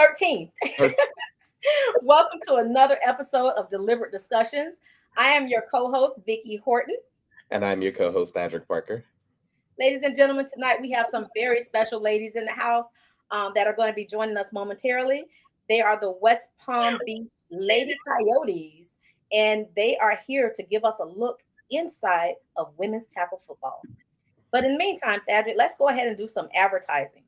13th. Welcome to another episode of Deliberate Discussions. I am your co-host, Vicki Horton. And I'm your co-host, Adric Parker. Ladies and gentlemen, tonight we have some very special ladies in the house that are going to be joining us momentarily. They are the West Palm Beach Lady Coyotes, and they are here to give us a look inside of women's tackle football. But in the meantime, Adric, let's go ahead and do some advertising.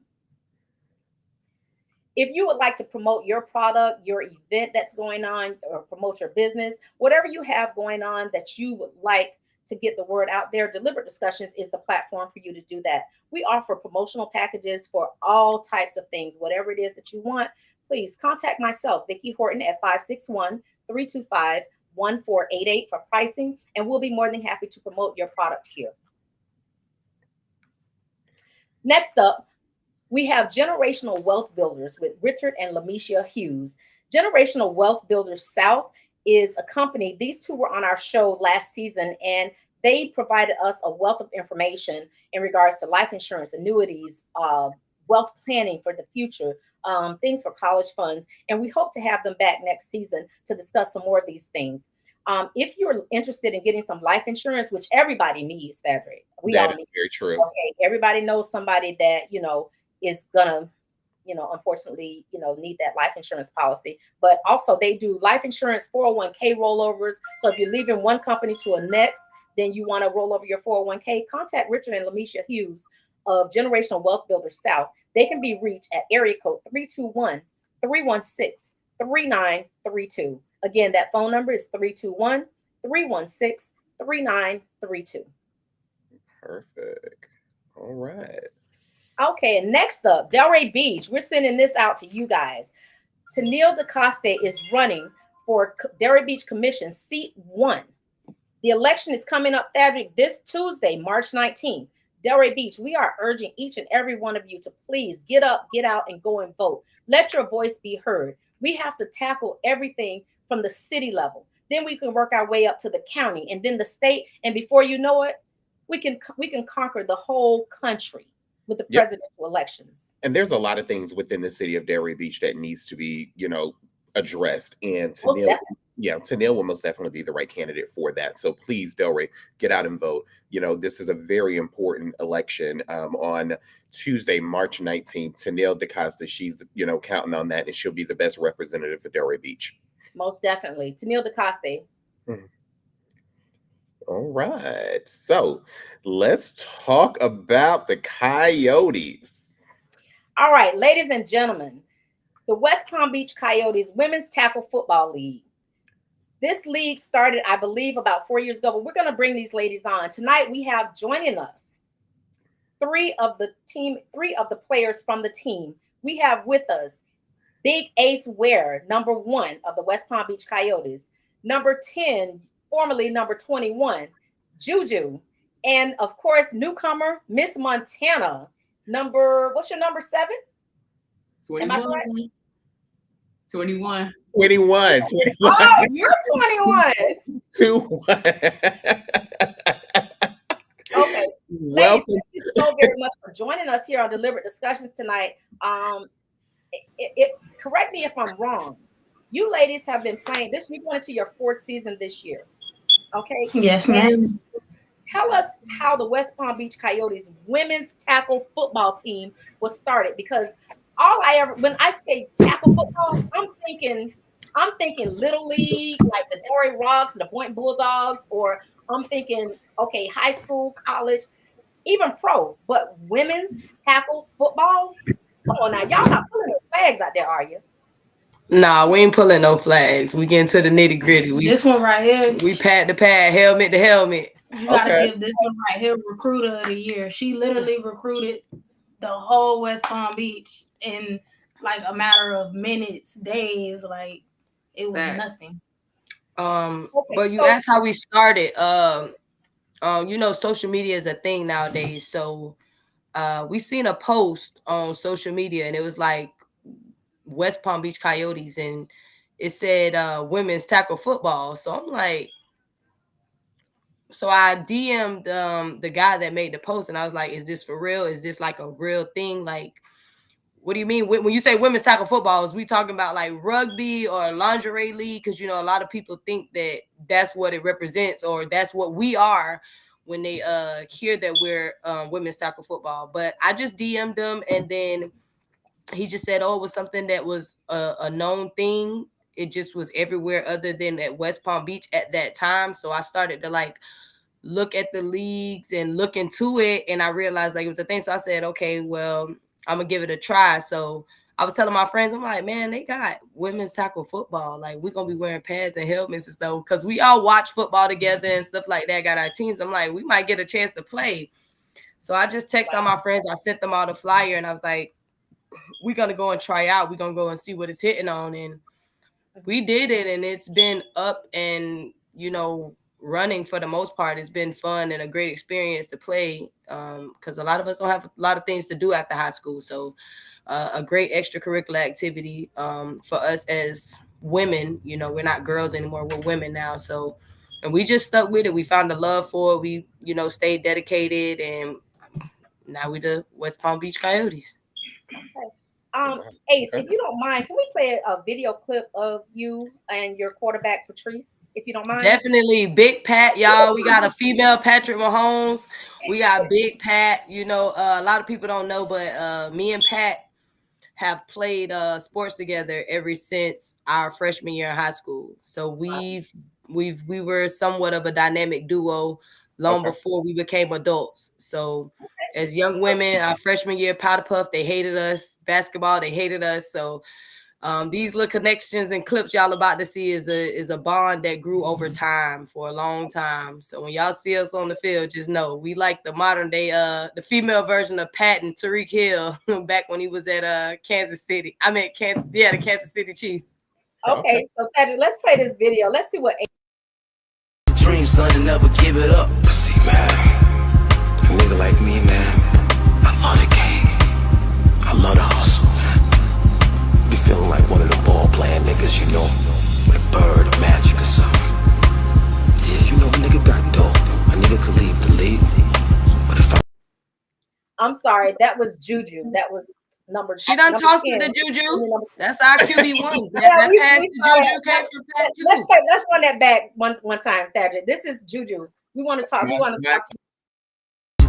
If you would like to promote your product, your event that's going on, or promote your business, whatever you have going on that you would like to get the word out there, Deliberate Discussions is the platform for you to do that. We offer promotional packages for all types of things, whatever it is that you want. Please contact myself, Vicki Horton, at 561-325-1488 for pricing, and we'll be more than happy to promote your product here. Next up, we have Generational Wealth Builders with Richard and Lamisha Hughes. Generational Wealth Builders South is a company. These two were on our show last season, and they provided us a wealth of information in regards to life insurance, annuities, wealth planning for the future, things for college funds. And we hope to have them back next season to discuss some more of these things. If you're interested in getting some life insurance, which everybody needs, Cedric, That is very true. Okay, everybody knows somebody that, is gonna, unfortunately, need that life insurance policy. But also they do life insurance, 401k rollovers. So if you're leaving one company to a next, then you want to roll over your 401k, contact Richard and Lamisha Hughes of Generational Wealth Builders South. They can be reached at area code 321-316-3932. Again, that phone number is 321-316-3932. Perfect. All right. Okay, and next up, Delray Beach. We're sending this out to you guys. Tennille DeCoste is running for Delray Beach Commission, seat 1. The election is coming up, Cedric, this Tuesday, March 19th. Delray Beach, we are urging each and every one of you to please get up, get out, and go and vote. Let your voice be heard. We have to tackle everything from the city level. Then we can work our way up to the county and then the state. And before you know it, we can conquer the whole country with the presidential elections. And there's a lot of things within the city of Delray Beach that needs to be, addressed. And Tennille will most definitely be the right candidate for that. So please, Delray, get out and vote. This is a very important election on Tuesday, March 19th. Tennille DeCoste, she's, counting on that, and she'll be the best representative for Delray Beach. Most definitely. Tennille DeCoste. Mm-hmm. All right. So let's talk about the Coyotes. All right, ladies and gentlemen, the West Palm Beach Coyotes Women's Tackle Football League. This league started, I believe, about 4 years ago, but we're going to bring these ladies on. Tonight, we have joining us three of the players from the team. We have with us Big Ace Ware, number 1 of the West Palm Beach Coyotes, number 10, formerly number 21, Juju, and of course, newcomer, Miss Montana. What's your number 7? 21. Am I correct? 21. 21. Oh, you're 21. 21. Okay. Ladies, thank you so very much for joining us here on Deliberate Discussions tonight. Correct me if I'm wrong. You ladies have been playing this. You're going into your 4th season this year. Okay. Yes, ma'am. Tell us how the West Palm Beach Coyotes women's tackle football team was started, because when I say tackle football, I'm thinking Little League, like the Delray Rocks, the Boynton Bulldogs, or I'm thinking, okay, high school, college, even pro, but women's tackle football. Come on now, y'all not pulling no flags out there, are you? Nah, we ain't pulling no flags. We get into the nitty gritty. This one right here. We pad to pad, helmet to helmet. You gotta give this one right here recruiter of the year. She literally recruited the whole West Palm Beach in like a matter of minutes, days. Like it was nothing. But you asked how we started. Social media is a thing nowadays. So we seen a post on social media, and it was like West Palm Beach Coyotes, and it said women's tackle football. So I'm like, so I DM'd the guy that made the post, and I was like, is this for real? Is this like a real thing? Like, What do you mean? When you say women's tackle football, is we talking about like rugby or lingerie league? Because, you know, a lot of people think that that's what it represents or that's what we are when they hear that we're women's tackle football. But I just DM'd him, and then he just said, oh, it was something that was a known thing. It just was everywhere other than at West Palm Beach at that time. So I started to like look at the leagues and look into it, and I realized like it was a thing. So I said, okay, well, I'm gonna give it a try. So I was telling my friends, I'm like, man, they got women's tackle football. Like, we're gonna be wearing pads and helmets and stuff because we all watch football together and stuff like that. Got our teams. I'm like, we might get a chance to play. So I just texted all my friends. I sent them all the flyer, and I was like, we're gonna go and try out. We're gonna go and see what it's hitting on. And we did it, and it's been up and, you know, running for the most part. It's been fun and a great experience to play because a lot of us don't have a lot of things to do after high school. So a great extracurricular activity for us as women. You know, we're not girls anymore, we're women now. So, and we just stuck with it. We found a love for it. We, you know, stayed dedicated, and now we the West Palm Beach Coyotes. Okay. Ace, if you don't mind, can we play a video clip of you and your quarterback Patrice, if you don't mind? Definitely. Big Pat, y'all. We got a female Patrick Mahomes. We got Big Pat. You know, a lot of people don't know, but me and Pat have played sports together ever since our freshman year in high school. So we were somewhat of a dynamic duo long before we became adults. So as young women, our freshman year, powder puff, they hated us. Basketball, they hated us. So these little connections and clips y'all about to see is a bond that grew over time for a long time. So when y'all see us on the field, just know we like the modern day, the female version of Pat and Tyreek Hill back when he was at Kansas City. I mean, the Kansas City Chiefs. Okay, so Patrick, let's play this video. Let's see what. Dream, son, and never give it up. See, man, a nigga like me, man, I love the game. I love the hustle. Be feeling like one of the ball playing niggas, you know, with a bird, a magic or something. Yeah, you know, a nigga got dope. A nigga could leave the league, but if I'm sorry, that was Juju. That was number. She done tossed it to Juju. That's our QB1. That pass to Juju came from Pat too. Let's run that back one time, Patrick. This is Juju. We want to talk. We want to talk.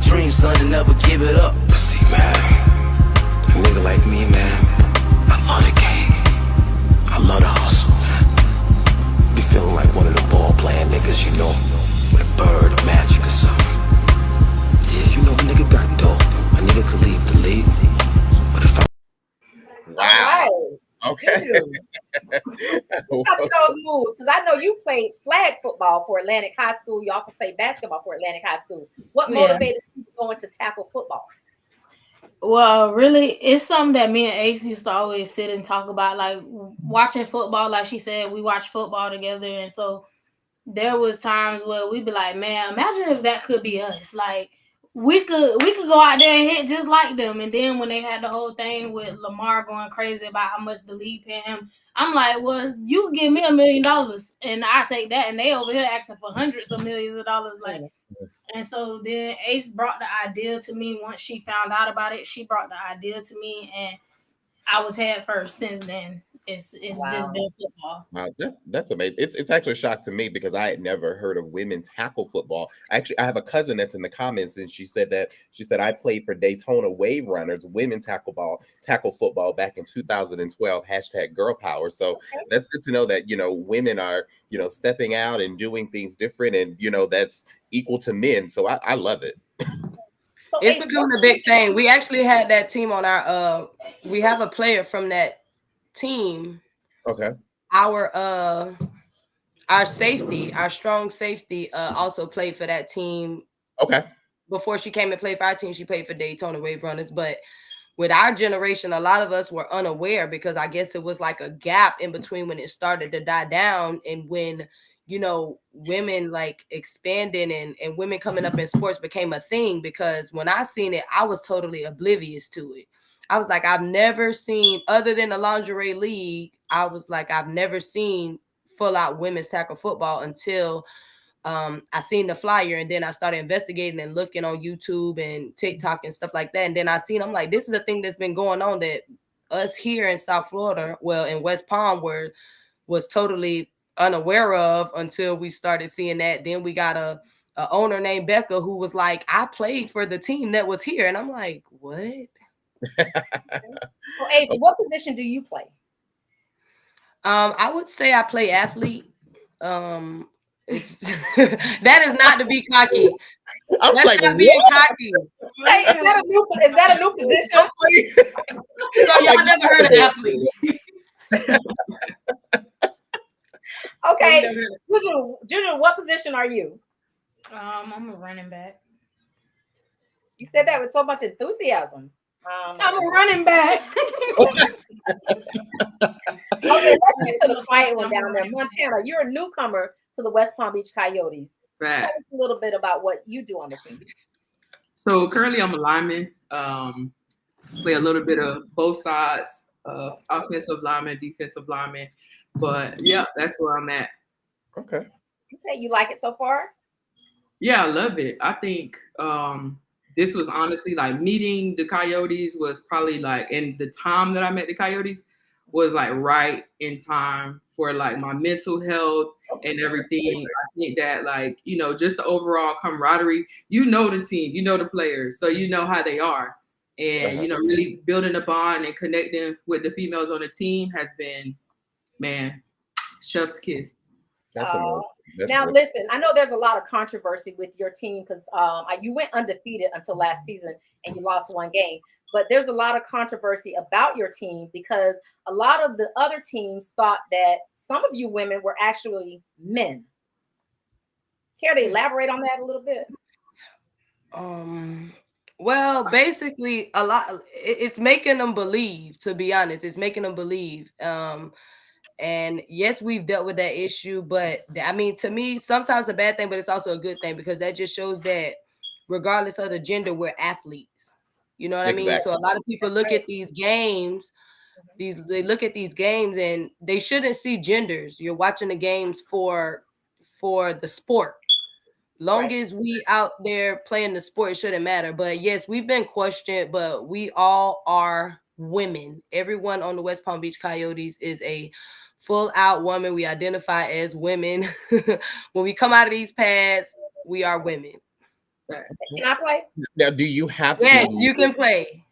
Dream, son, and never give it up. See, man, a nigga like me, man, I love the game. I love the hustle. Be feeling like one of the ball playing niggas, you know, with a bird, a magic or something. Yeah, you know, a nigga got dope. A nigga could leave the league, but if I... Wow. Okay. Touch those moves, because I know you played flag football for Atlantic High School. You also played basketball for Atlantic High School. What motivated you to go into tackle football? Well, really, it's something that me and Ace used to always sit and talk about, like watching football. Like she said, we watch football together, and so there was times where we'd be like, man, imagine if that could be us. Like we could go out there and hit just like them. And then when they had the whole thing with Lamar going crazy about how much the league paying him, I'm like, well, you give me $1 million and I take that. And they over here asking for hundreds of millions of dollars. Like, and so then Ace brought the idea to me. Once she found out about it, she brought the idea to me, and I was head first since then. It's just been football. Wow, that's amazing. It's actually a shock to me because I had never heard of women tackle football. Actually, I have a cousin that's in the comments, and she said I played for Daytona Wave Runners women tackle football back in 2012. #girl power. So that's good to know that, you know, women are, you know, stepping out and doing things different, and, you know, that's equal to men. So I love it. So it's becoming a big thing. We actually had that team on our we have a player from that team. Okay. Our safety, our strong safety, also played for that team. Okay. Before she came and played for our team, she played for Daytona Wave Runners. But with our generation, a lot of us were unaware because I guess it was like a gap in between when it started to die down and when, you know, women like expanding and women coming up in sports became a thing. Because when I seen it, I was totally oblivious to it. I was like, I've never seen, other than the lingerie league, I was like, I've never seen full out women's tackle football until I seen the flyer, and then I started investigating and looking on YouTube and TikTok and stuff like that. And then I'm like, this is a thing that's been going on that us here in South Florida, well, in West Palm, was totally unaware of until we started seeing that. Then we got a owner named Becca who was like, I played for the team that was here. And I'm like, what? Well, Ace, what position do you play? I would say I play athlete. It's that is not to be cocky. I'm That's like, not being cocky. Hey, is that a new position? So y'all never heard of athlete. Okay, Juju, what position are you? I'm a running back. You said that with so much enthusiasm. I'm a running back. Okay, let's get to the fight one down there. Montana, you're a newcomer to the West Palm Beach Coyotes. Right. Tell us a little bit about what you do on the team. So currently I'm a lineman. Play a little bit of both sides, offensive lineman, defensive lineman. But yeah, that's where I'm at. Okay. Okay, you like it so far? Yeah, I love it. I think this was honestly like meeting the Coyotes was probably like, and the time that I met the Coyotes was like right in time for like my mental health and everything. I think that like, you know, just the overall camaraderie, you know, the team, you know, the players, so you know how they are. And, you know, really building a bond and connecting with the females on the team has been, man, chef's kiss. That's amazing. Now, listen, I know there's a lot of controversy with your team because you went undefeated until last season and you lost one game. But there's a lot of controversy about your team because a lot of the other teams thought that some of you women were actually men. Care to elaborate on that a little bit? Well, basically, a lot. It's making them believe. To be honest, it's making them believe. And yes, we've dealt with that issue, but I mean, to me, sometimes a bad thing, but it's also a good thing because that just shows that regardless of the gender, we're athletes. You know what I mean? So a lot of people look at these games, they look at these games and they shouldn't see genders. You're watching the games for the sport. Long as we out there playing the sport, it shouldn't matter. But yes, we've been questioned, but we all are women. Everyone on the West Palm Beach Coyotes is a full out woman. We identify as women. When we come out of these pads, we are women. Can I play? Now, do you have to? Yes, you can play.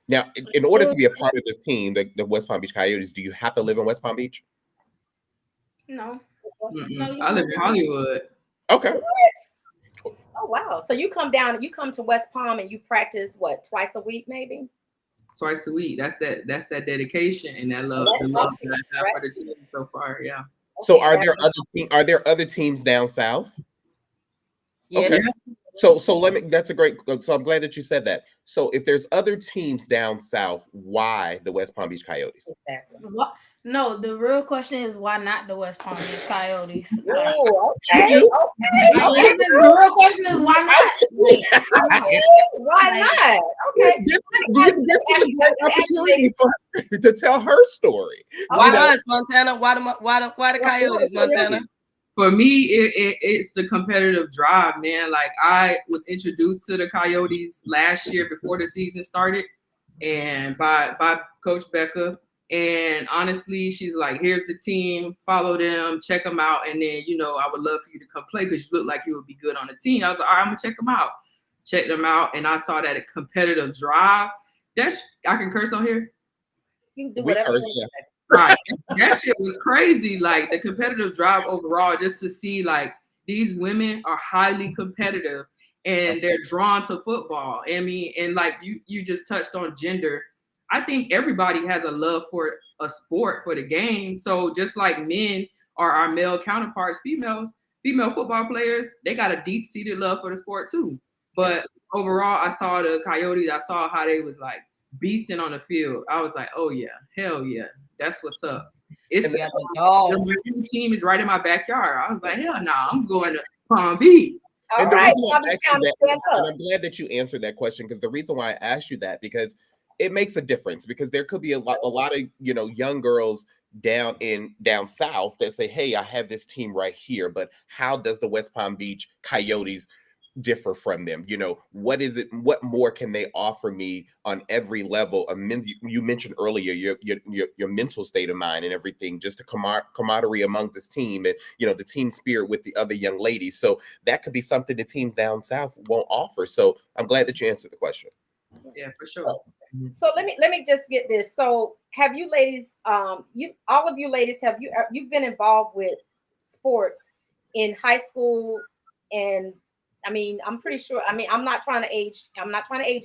Now, in order to be a part of the team, the West Palm Beach Coyotes, do you have to live in West Palm Beach? No. I live in Hollywood. Okay. Oh, wow. So you come down, you come to West Palm and you practice what, twice a week, maybe? Twice a week. That's that dedication and that love, That's the love awesome, that I have for the team so far. Yeah. So are there other teams down south? Yes. Okay. So let me. That's a great. So I'm glad that you said that. So if there's other teams down south, why the West Palm Beach Coyotes? Exactly. What? No, the real question is why not the West Palm Beach Coyotes? Oh, okay. The real question is why not? Why not? Okay. This is a great opportunity for her to tell her story. Why us, Montana? Why the Coyotes, Montana? For me, it's the competitive drive, man. Like I was introduced to the Coyotes last year before the season started, and by Coach Becca. And honestly, she's like, "Here's the team. Follow them, check them out, and then I would love for you to come play because you look like you would be good on the team." I was like, "All right, I'm gonna check them out." Check them out, and I saw that a competitive drive. I can curse on here. You can do whatever. Right. That shit was crazy. Like the competitive drive overall, just to see like these women are highly competitive and they're drawn to football. I mean, and like you just touched on gender. I think everybody has a love for a sport, for the game. So just like men are our male counterparts, female football players, they got a deep-seated love for the sport too. But overall, I saw the Coyotes. I saw how they was like beasting on the field. I was like, oh yeah, hell yeah. That's what's up. The team is right in my backyard. I was like, hell no, I'm going to Palm Beach. All right. And I'm glad that you answered that question because the reason why I asked you that because it makes a difference because there could be a lot of young girls down south that say, hey, I have this team right here, but how does the West Palm Beach Coyotes differ from them? You know, what is it? What more can they offer me on every level? You mentioned earlier your mental state of mind and everything, just a camaraderie among this team, and you know the team spirit with the other young ladies. So that could be something the teams down south won't offer. So I'm glad that you answered the question. Yeah, for sure. So let me just get this. So have you ladies, you all of you ladies, have you've been involved with sports in high school? And I mean, I'm pretty sure. I mean, I'm not trying to age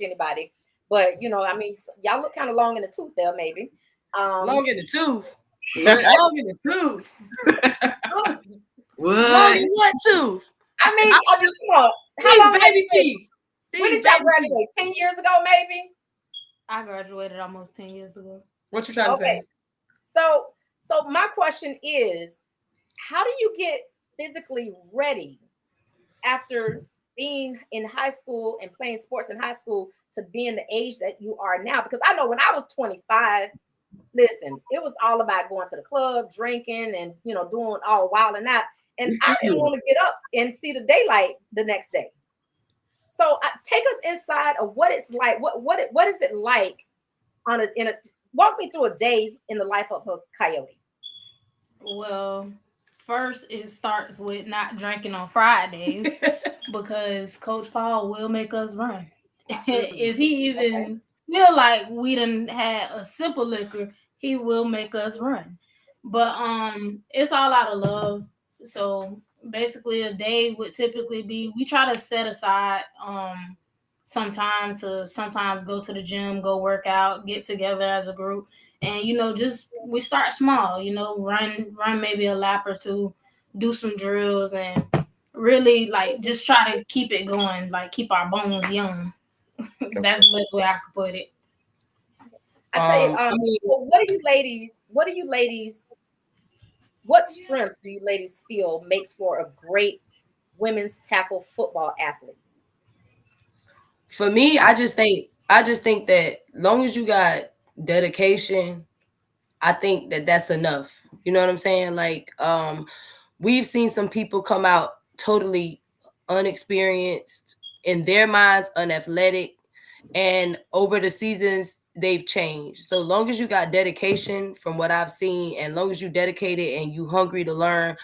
anybody, but you know, I mean, y'all look kind of long in the tooth there, maybe. Long in the tooth. Long in the tooth. Long in what tooth? I mean, come on. How long baby teeth? When did y'all graduate? 10 years ago, maybe? I graduated almost 10 years ago. What you trying to say? So my question is, how do you get physically ready after being in high school and playing sports in high school to being the age that you are now? Because I know when I was 25, listen, it was all about going to the club, drinking, and you know, doing all wild and that. And I didn't want to get up and see the daylight the next day. So take us inside of what it's like. What is it like walk me through a day in the life of a Coyote? Well, first it starts with not drinking on Fridays because Coach Paul will make us run. If he even feel like we done had a sip of liquor, he will make us run. But it's all out of love. So basically a day would typically be, we try to set aside some time to sometimes go to the gym, go work out, get together as a group. And, you know, just we start small, you know, run maybe a lap or two, do some drills, and really like just try to keep it going, like keep our bones young. That's the best way I could put it. I tell you, what strength do you ladies feel makes for a great women's tackle football athlete? For me, I just think that long as you got dedication, I think that that's enough. You know what I'm saying? Like, we've seen some people come out totally unexperienced, in their minds, unathletic, and over the seasons they've changed. So long as you got dedication, from what I've seen, and long as you dedicated and you hungry to learn,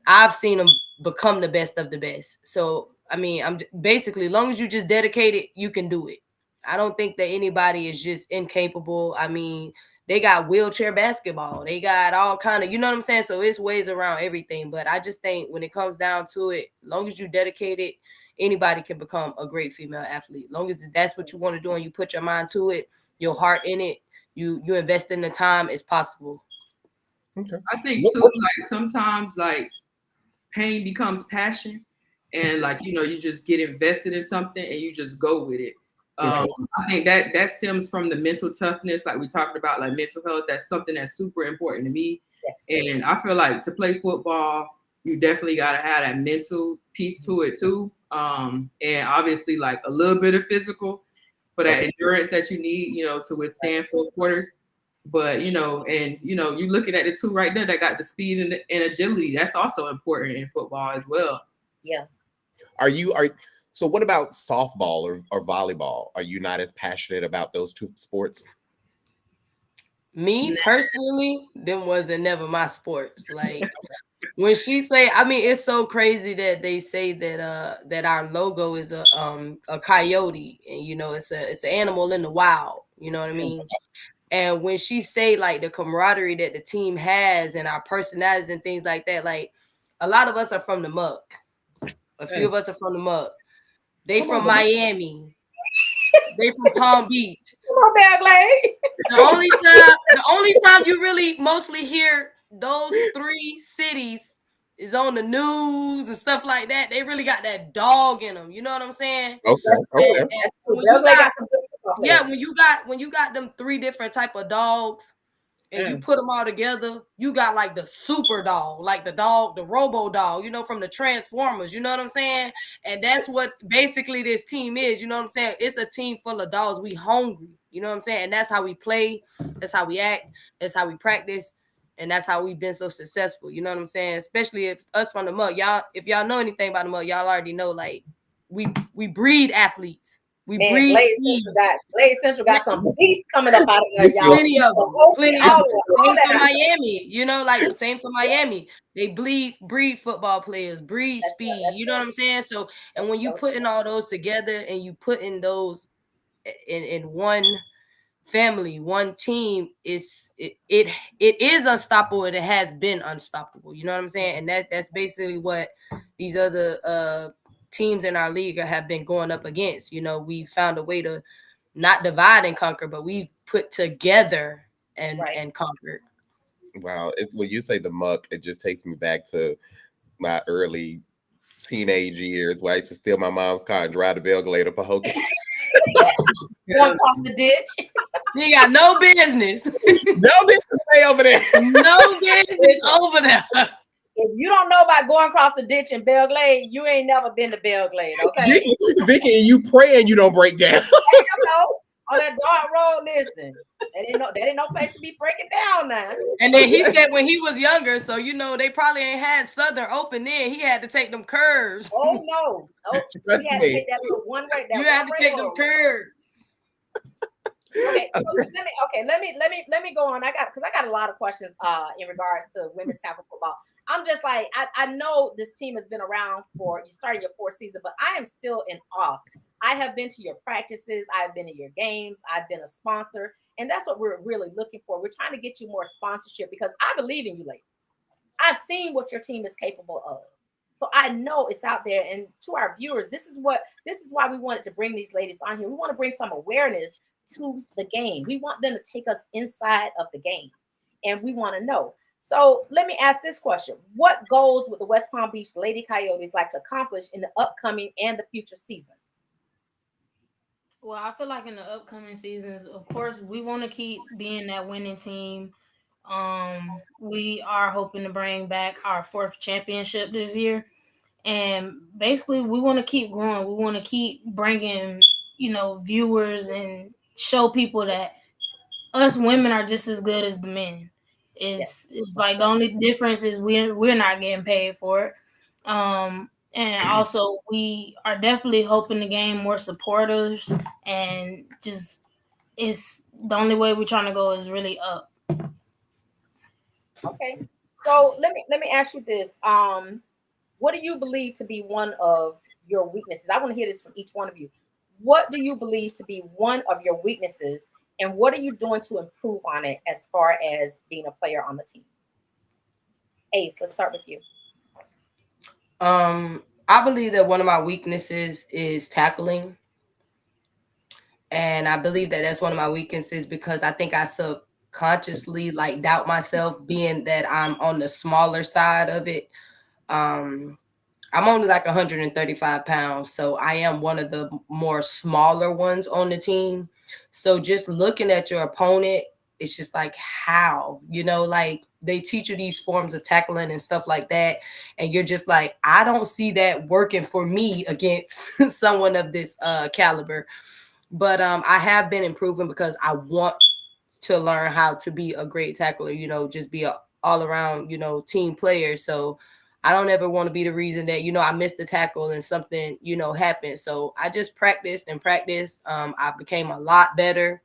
I've seen them become the best of the best. So I mean, I'm basically, long as you just dedicated, you can do it. I don't think that anybody is just incapable. I mean, they got wheelchair basketball, they got all kind of, you know what I'm saying? So it's ways around everything. But I just think when it comes down to it, long as you dedicated, anybody can become a great female athlete. Long as that's what you want to do and you put your mind to it, your heart in it, you invest in the time, it's possible. Okay. I think too, like sometimes like pain becomes passion, and like, you know, you just get invested in something and you just go with it. I think that stems from the mental toughness, like we talked about, like mental health. That's something that's super important to me. Yes. And I feel like to play football, you definitely got to have that mental piece to it too. And obviously like a little bit of physical for that endurance that you need, you know, to withstand 4 quarters. But, you know, and, you know, you're looking at the two right there that got the speed and agility. That's also important in football as well. Yeah. So what about softball or volleyball? Are you not as passionate about those two sports? Me personally, them wasn't never my sports. Like when she say, I mean, it's so crazy that they say that that our logo is a coyote, and you know, it's an animal in the wild. You know what I mean? And when she say like the camaraderie that the team has and our personalities and things like that, like a lot of us are from the muck. A few of us are from the muck. They from Miami. They from Palm Beach. Come on, Bagley. The only time you really mostly hear those 3 cities is on the news and stuff like that. They really got that dog in them. You know what I'm saying? Okay. When you got them 3 different type of dogs, and you put them all together, you got like the super dog, like the robo dog, you know, from the Transformers, you know what I'm saying? And that's what basically this team is, you know what I'm saying? It's a team full of dogs. We hungry, you know what I'm saying? And that's how we play, that's how we act, that's how we practice, and that's how we've been so successful, you know what I'm saying? Especially if us from the mud, if y'all know anything about the mud, y'all already know, like, we breed athletes. We Man, breed Blade Central got some beasts coming up out of there, y'all. Plenty of them. Plenty of them. Same for Miami. Same for Miami. They breed football players, breed speed. You know what I'm saying? So, and when you putting all those together and you putting those in one family, one team, it is unstoppable, and it has been unstoppable. You know what I'm saying? And that's basically what these other teams in our league have been going up against. We found a way to not divide and conquer, but we've put together and conquered. Wow. It's when you say the muck, it just takes me back to my early teenage years where I used to steal my mom's car and drive the Belgrade up a whole game. Going across the ditch. You got no business. No business stay over there. No business over there. If you don't know about going across the ditch in Belglade, you ain't never been to Belglade, okay? Vicky, and you praying you don't break down. On that dark road, listen. That ain't no place to be breaking down now. And then he said when he was younger, so they probably ain't had Southern open then. He had to take them curves. Oh no. He had to take that little one way. You had to take them curves. Okay, let me go on. I got a lot of questions in regards to women's tackle football. I'm just like, I know this team has been around you started your fourth season, but I am still in awe. I have been to your practices, I've been to your games, I've been a sponsor, and that's what we're really looking for. We're trying to get you more sponsorship because I believe in you ladies. I've seen what your team is capable of. So I know it's out there. And to our viewers, this is why we wanted to bring these ladies on here. We want to bring some awareness to the game. We want them to take us inside of the game, and we want to know. So let me ask this question. What goals would the West Palm Beach Lady Coyotes like to accomplish in the upcoming and the future seasons? Well, I feel like in the upcoming seasons, of course, we want to keep being that winning team. We are hoping to bring back our 4th championship this year. And basically, we want to keep growing. We want to keep bringing, viewers and show people that us women are just as good as the men. It's like the only difference is we're not getting paid for it. And also we are definitely hoping to gain more supporters, and just it's the only way we're trying to go is really up. Okay. So let me ask you this. What do you believe to be one of your weaknesses? I want to hear this from each one of you. What do you believe to be one of your weaknesses, and what are you doing to improve on it as far as being a player on the team? Ace, let's start with you. I believe that one of my weaknesses is tackling. And I believe that that's one of my weaknesses because I think I subconsciously doubt myself, being that I'm on the smaller side of it. I'm only 135 pounds, so I am one of the more smaller ones on the team. So just looking at your opponent, it's just how, they teach you these forms of tackling and stuff like that. And you're just I don't see that working for me against someone of this caliber. But I have been improving because I want to learn how to be a great tackler, just be a all around, team player. So I don't ever want to be the reason that, I missed the tackle and something, happened. So I just practiced and practiced. I became a lot better.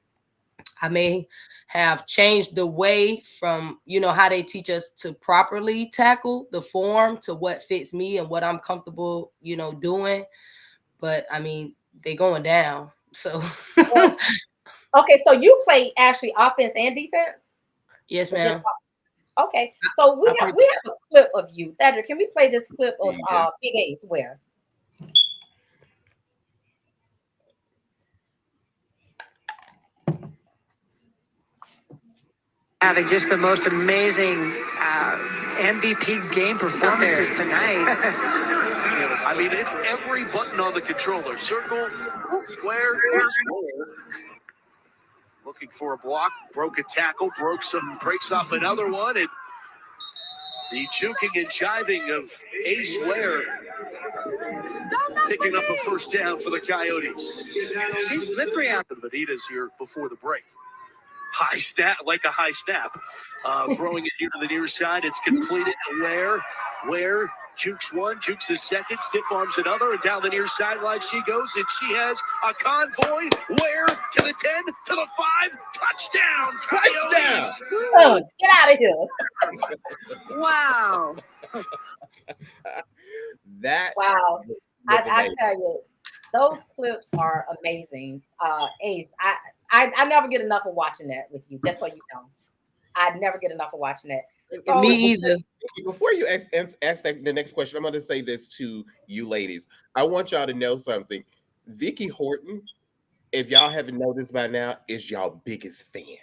I may have changed the way from, how they teach us to properly tackle the form to what fits me and what I'm comfortable, doing. But I mean, they going down. So. Okay. So you play actually offense and defense? Yes, ma'am. Okay. So we have a clip of you. Thaddeus, can we play this clip of Big Ace where? Having just the most amazing MVP game performances tonight. I mean, it's every button on the controller. Circle, square, looking for a block, broke a tackle, breaks off another one, and the juking and jiving of Ace Ware picking up a first down for the Coyotes. She's slippery out. The Benitez here before the break. High snap, a high snap. Throwing it here to the near side. It's completed to Ware Jukes one, Jukes a second, stiff arms another, and down the near sideline she goes, and she has a convoy. Where? To the 10, to the 5, touchdown! Touchdown! Oh, get out of here. Wow. That Wow. was I amazing. tell you, those clips are amazing. Ace, I never get enough of watching that with you, just so you know. I never get enough of watching that. So, Me either. Before you ask the next question, I'm going to say this to you ladies. I want y'all to know something. Vicky Horton, if y'all haven't noticed by now, is y'all biggest fan.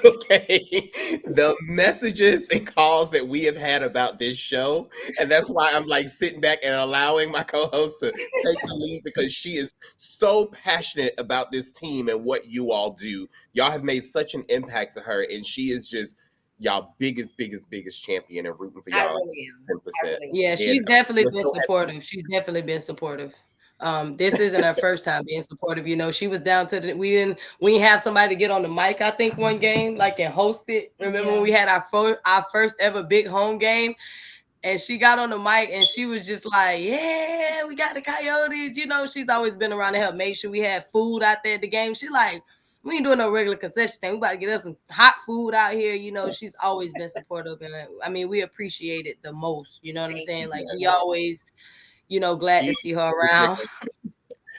Okay, the messages and calls that we have had about this show, and that's why I'm like sitting back and allowing my co-host to take the lead, because she is so passionate about this team and what you all do. Y'all have made such an impact to her, and she is just y'all biggest champion and rooting for I y'all. really am. 10%. Yeah, she's And definitely we're been so happy. supportive. She's definitely been supportive. This isn't her first time being supportive. You know, she was down to we didn't have somebody get on the mic, I think, one game, like, and host it. Remember when we had our first ever big home game, and she got on the mic and she was just like, yeah, we got the Coyotes. You know, she's always been around to help make sure we had food out there at the game. She like, we ain't doing no regular concession thing. We about to get us some hot food out here. You know, she's always been supportive. And I mean, we appreciate it the most. You know what I'm saying? Like, we always, you know, glad to see her around.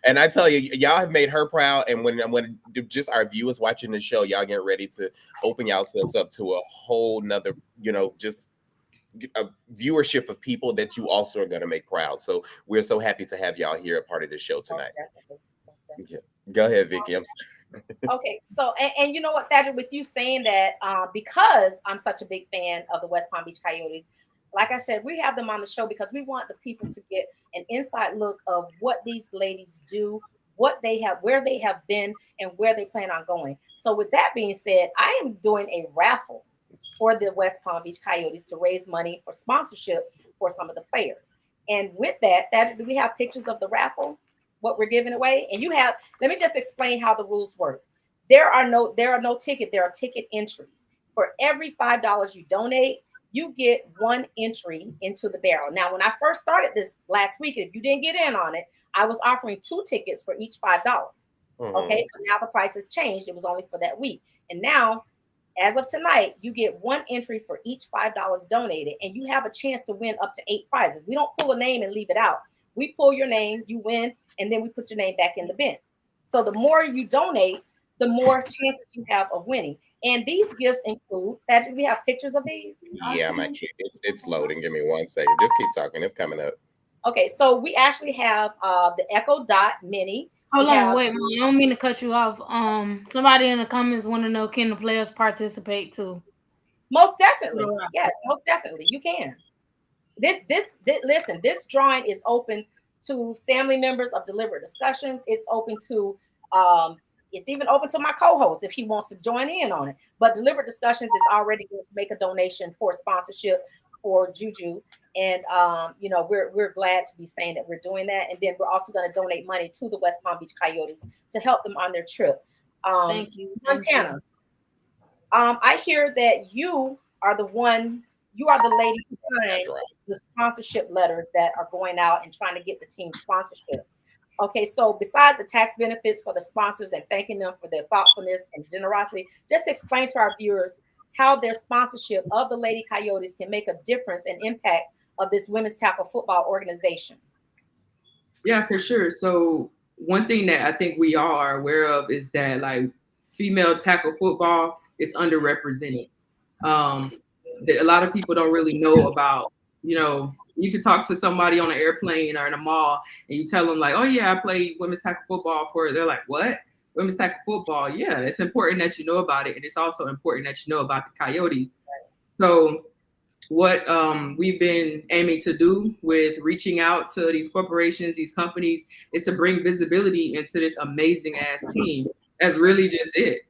And I tell you, y'all have made her proud. And when just our viewers watching the show, y'all get ready to open yourselves up to a whole nother, you know, just a viewership of people that you also are going to make proud. So we're so happy to have y'all here, a part of the show tonight. Yeah. Go ahead, Vicky. I'm sorry. Okay, so and you know what, Thaddeus, with you saying that, because I'm such a big fan of the West Palm Beach Coyotes, like I said, we have them on the show because we want the people to get an inside look of what these ladies do, what they have, where they have been, and where they plan on going. So with that being said, I am doing a raffle for the West Palm Beach Coyotes to raise money for sponsorship for some of the players. And with that, do we have pictures of the raffle, what we're giving away? And let me just explain how the rules work. There are no ticket, there are ticket entries. For every $5 you donate, you get one entry into the barrel. Now, when I first started this last week, if you didn't get in on it, I was offering 2 tickets for each $5. Okay, but now the price has changed. It was only for that week. And now, as of tonight, you get one entry for each $5 donated, and you have a chance to win up to 8 prizes. We don't pull a name and leave it out. We pull your name, you win, and then we put your name back in the bin. So the more you donate, the more chances you have of winning. And these gifts include that. We have pictures of these. Yeah, I'm actually, it's loading. Give me 1 second. Just keep talking. It's coming up. Okay, so we actually have the Echo Dot Mini. Hold on, wait, I don't mean to cut you off. Somebody in the comments want to know, can the players participate too? Most definitely. Yes, most definitely. You can. Listen, this drawing is open to family members of Deliberate Discussions. It's open to it's even open to my co-host if he wants to join in on it. But Deliberate Discussions is already going to make a donation for sponsorship for Juju. And you know, we're glad to be saying that we're doing that. And then we're also going to donate money to the West Palm Beach Coyotes to help them on their trip. Thank you. Montana. I hear that you are the lady behind the sponsorship letters that are going out and trying to get the team sponsorship. Okay, so besides the tax benefits for the sponsors and thanking them for their thoughtfulness and generosity, just explain to our viewers how their sponsorship of the Lady Coyotes can make a difference and impact of this women's tackle football organization. Yeah, for sure. So one thing that I think we all are aware of is that, like, female tackle football is underrepresented. A lot of people don't really know about, you know, you can talk to somebody on an airplane or in a mall and you tell them like, oh yeah, I played women's tackle football they're like, what? Women's tackle football? Yeah, it's important that you know about it. And it's also important that you know about the Coyotes. So what we've been aiming to do with reaching out to these corporations, these companies, is to bring visibility into this amazing ass team. That's really just it.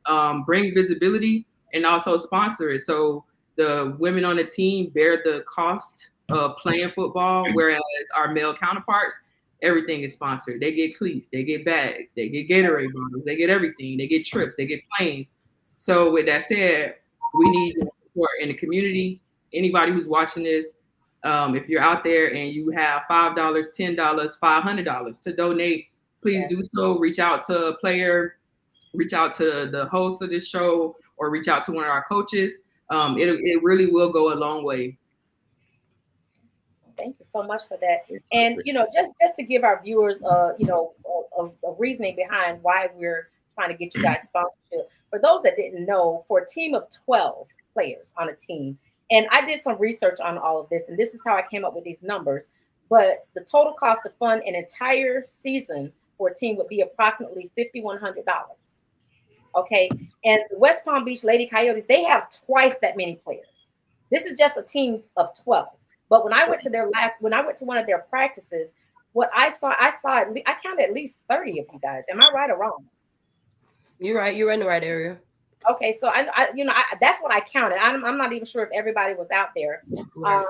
Bring visibility and also sponsor it. So the women on the team bear the cost of playing football, whereas our male counterparts, everything is sponsored. They get cleats, they get bags, they get Gatorade bottles, they get everything, they get trips, they get planes. So with that said, we need support in the community. Anybody who's watching this, If you're out there and you have $5, $10, $500 to donate, please do so. Reach out to a player, reach out to the host of this show, or reach out to one of our coaches. It really will go a long way. Thank you so much for that. And just to give our viewers, a reasoning behind why we're trying to get you guys sponsorship. For those that didn't know, for a team of 12 players on a team, and I did some research on all of this, and this is how I came up with these numbers. But the total cost to fund an entire season for a team would be approximately $5,100. Okay, and the West Palm Beach Lady Coyotes, they have twice that many players. This is just a team of 12. But when I went to one of their practices, what I counted at least 30 of you guys. Am I right or wrong? You're right. You're in the right area. Okay, so I that's what I counted. I'm not even sure if everybody was out there. Right.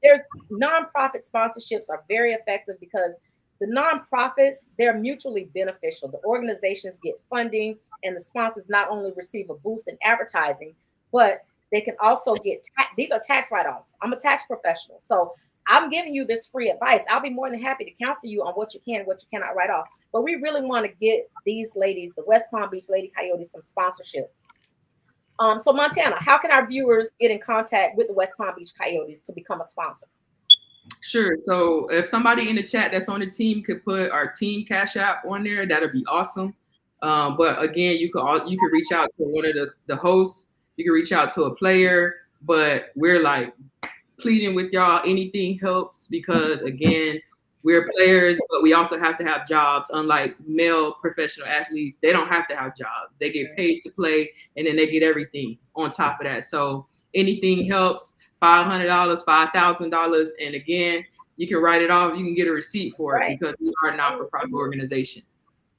There's nonprofit sponsorships are very effective because the nonprofits, they're mutually beneficial. The organizations get funding, and the sponsors not only receive a boost in advertising, but they can also get these are tax write-offs. I'm a tax professional, so I'm giving you this free advice. I'll be more than happy to counsel you on what you can and what you cannot write off. But we really want to get these ladies, the West Palm Beach Lady Coyotes, some sponsorship. So Montana, how can our viewers get in contact with the West Palm Beach Coyotes to become a sponsor? Sure. So if somebody in the chat that's on the team could put our team Cash App on there, that'd be awesome. But again, you could reach out to one of the hosts. You can reach out to a player. But we're like pleading with y'all. Anything helps because again, we're players, but we also have to have jobs. Unlike male professional athletes, they don't have to have jobs. They get paid to play, and then they get everything on top of that. So anything helps. $500, $5,000, and again, you can write it off. You can get a receipt for it because we are a not-for-profit organization.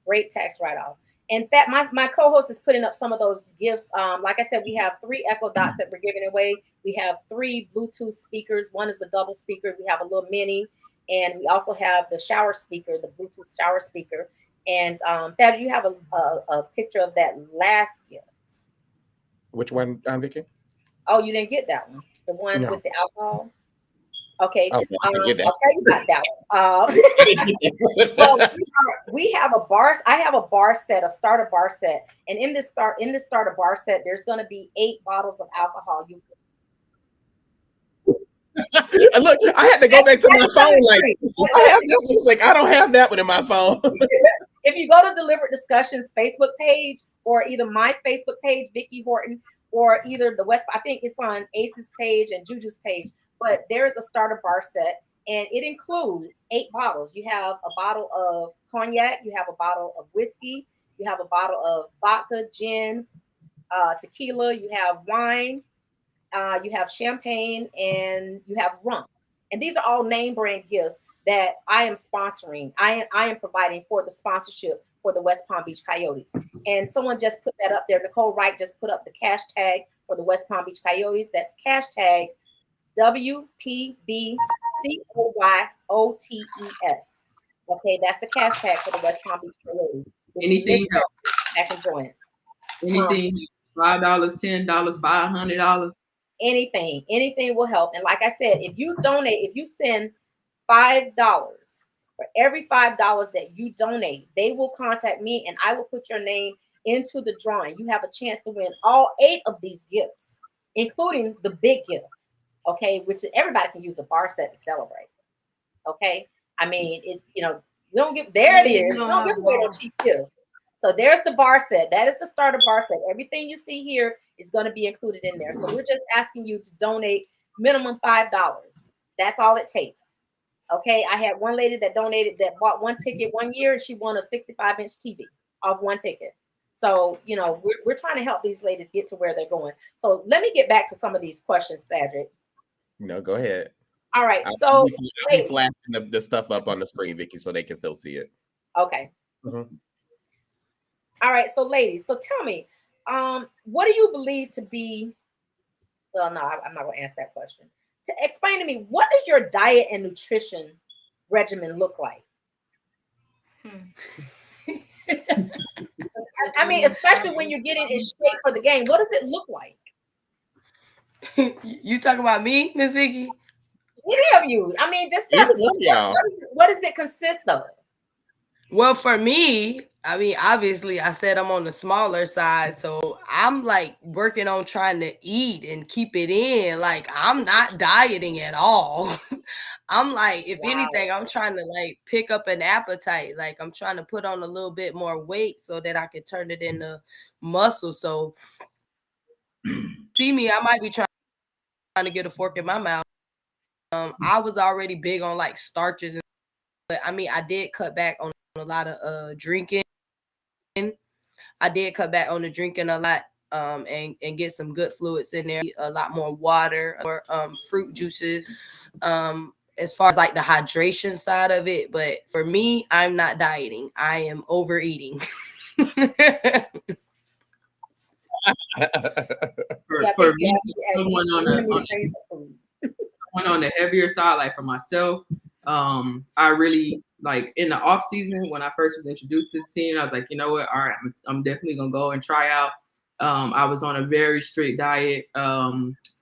Great tax write-off. In fact, my co-host is putting up some of those gifts. Like I said, we have 3 Echo Dots that we're giving away. We have 3 Bluetooth speakers. One is a double speaker. We have a little mini, and we also have the shower speaker, the Bluetooth shower speaker. And Thad, you have a picture of that last gift. Which one, Vicky? Oh, you didn't get that one. The one with the alcohol. Okay, I'll tell you about that one. Well, we have a bar. I have a bar set, a starter bar set, and in this starter bar set, there's going to be 8 bottles of alcohol. Look, I had to go back to my phone. I don't have that one in my phone. If you go to Deliberate Discussions Facebook page or either my Facebook page, Vicky Horton, or either the West, I think it's on Ace's page and Juju's page, but there is a starter bar set and it includes 8 bottles. You have a bottle of cognac, you have a bottle of whiskey, you have a bottle of vodka, gin, tequila, you have wine, you have champagne, and you have rum. And these are all name brand gifts that I am sponsoring. I am providing for the sponsorship for the West Palm Beach Coyotes. And someone just put that up there. Nicole Wright just put up the hashtag for the West Palm Beach Coyotes. That's hashtag WPBCOYOTES. Okay, that's the hashtag for the West Palm Beach Coyotes. Anything helps. I can join it. Anything, $5, $10, $500. Anything will help. And like I said, if you donate, if you send $5, for every $5 that you donate, they will contact me and I will put your name into the drawing. You have a chance to win all 8 of these gifts, including the big gift. Okay, which everybody can use a bar set to celebrate. Okay, I mean, we don't give. There it is. We don't give away no cheap gifts. So there's the bar set. That is the starter bar set. Everything you see here is going to be included in there. So we're just asking you to donate minimum $5. That's all it takes. Okay, I had one lady that bought one ticket one year, and she won a 65-inch TV off one ticket. So, we're trying to help these ladies get to where they're going. So let me get back to some of these questions, Cedric. No, go ahead. All right, I'll be flashing the stuff up on the screen, Vicky, so they can still see it. Okay. Mm-hmm. All right, so ladies, so tell me, what do you believe to be? Well, no, I'm not going to answer that question. To explain to me, what does your diet and nutrition regimen look like? I mean, especially when you're getting in shape for the game, what does it look like? You talking about me, Miss Vicky? Any of you. I mean, just tell Either me one of y'all. what does it consist of? Well, for me, I mean, obviously, I said I'm on the smaller side, so I'm like working on trying to eat and keep it in. Like, I'm not dieting at all. I'm like, if anything, I'm trying to like pick up an appetite. Like, I'm trying to put on a little bit more weight so that I can turn it into muscle. So, see me, I might be trying to get a fork in my mouth. I was already big on like starches, but I mean, I did cut back on a lot of drinking. I did cut back on the drinking a lot, and get some good fluids in there, a lot more water or fruit juices, as far as like the hydration side of it. But for me, I'm not dieting. I am overeating. For me, someone on the heavier side, like for myself, I really like in the off season when I first was introduced to the team, I was like, you know what, all right, I'm definitely gonna go and try out. I was on a very strict diet.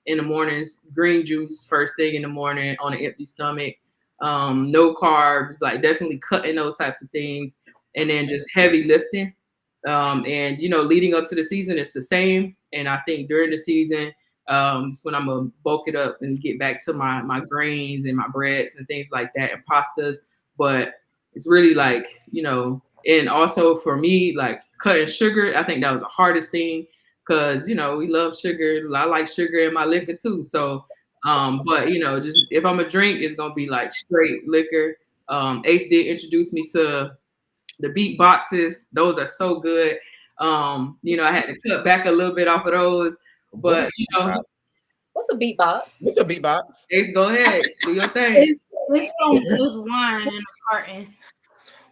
In the mornings, green juice first thing in the morning on an empty stomach, no carbs, like definitely cutting those types of things, and then just heavy lifting. And leading up to the season, it's the same. And I think during the season, it's when I'm gonna bulk it up and get back to my grains and my breads and things like that and pastas. But it's really like, and also for me, like cutting sugar, I think that was the hardest thing because, we love sugar. I like sugar in my liquor too. So, but just if I'm a drink, it's gonna be like straight liquor. Ace did introduce me to the beat boxes. Those are so good. I had to cut back a little bit off of those, but what's a beatbox? What's a beatbox? Ace, go ahead, do your thing. It's wine in a carton.